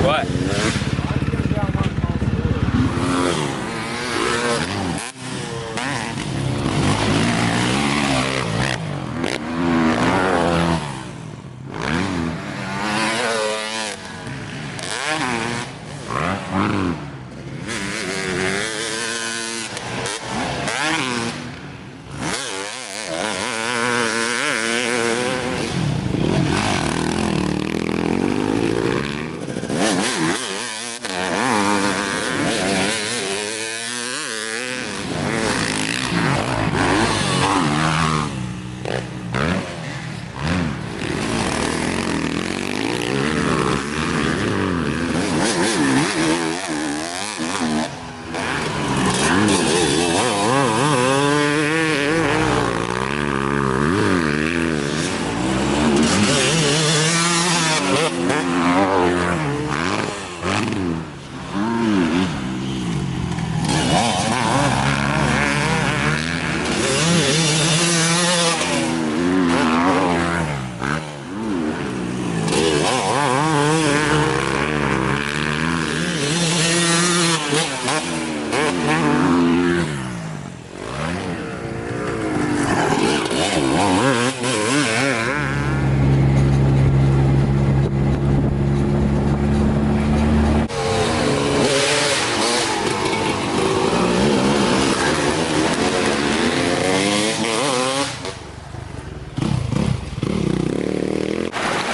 What?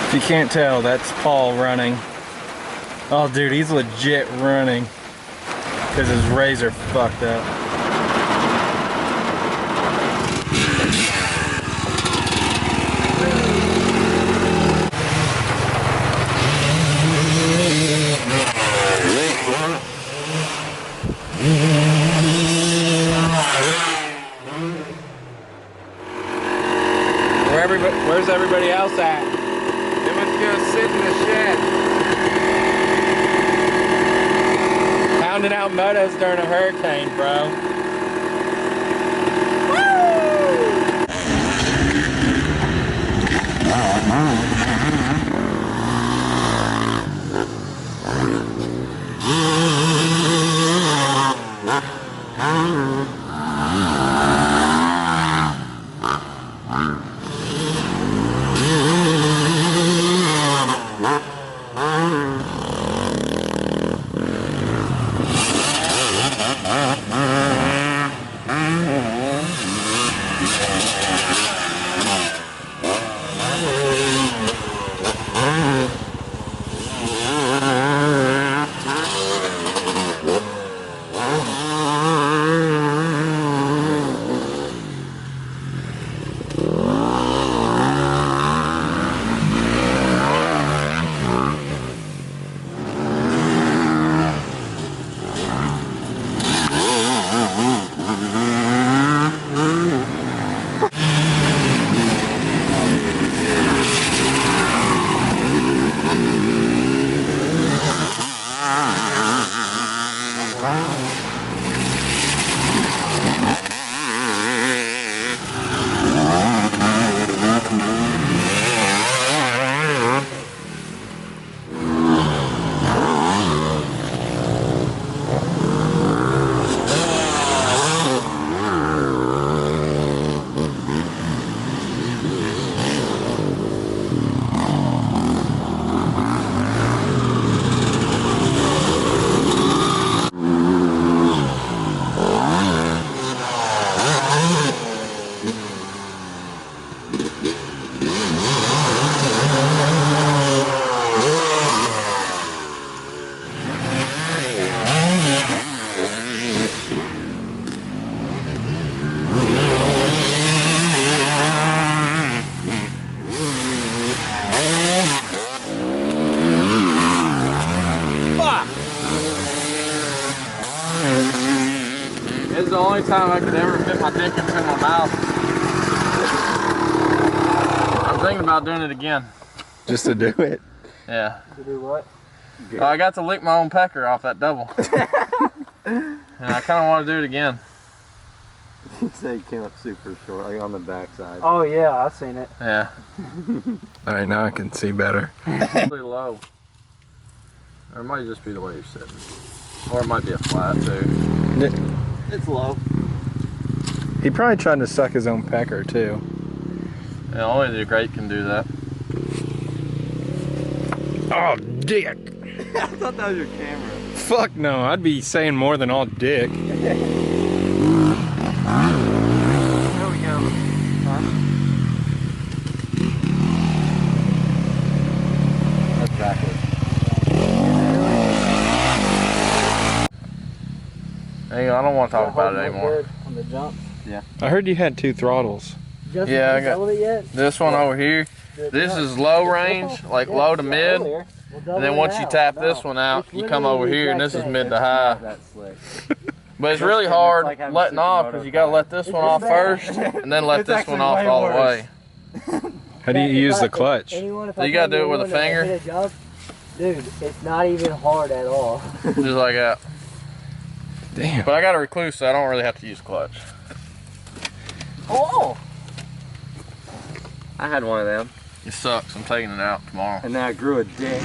If you can't tell, that's Paul running. Oh dude, he's legit running because his razor fucked up. Where's everybody else at? They must go sit in the shed. Pounding out motos during a hurricane, bro. This is the only time I could ever fit my dick into my mouth. I'm thinking about doing it again. Just to do it? Yeah. To do what? Oh, I got to lick my own pecker off that double. And I kind of want to do it again. You say it came up super short, like on the backside. Oh yeah, I've seen it. Yeah. Alright, now I can see better. Really low. Or it might just be the way you're sitting. Or it might be a flat too. It's low. He probably tried to suck his own pecker too. Yeah, only the great can do that. Oh, dick. I thought that was your camera. Fuck no, I'd be saying more than all dick. There we go. Huh? That's backwards. Hey, I don't want to talk about it anymore. On the jump. I heard you had 2 throttles. Justin, Yeah, I you got- doubled it yet? This one over here, this is low range, like low to mid. We'll double And then it once you out. tap this one out, It's you come literally over the here and exact this is same. mid to high. That slick. But it's really It's hard like having letting off because you gotta let this one off first and then let It's this actually one off way all the worse. way. How do you use the clutch? Anyone, So you gotta do it with a finger? Dude, it's not even hard at all. Just like that. Damn. But I got a recluse, so I don't really have to use clutch. Oh! I had one of them. It sucks. I'm taking it out tomorrow. And then I grew a dick.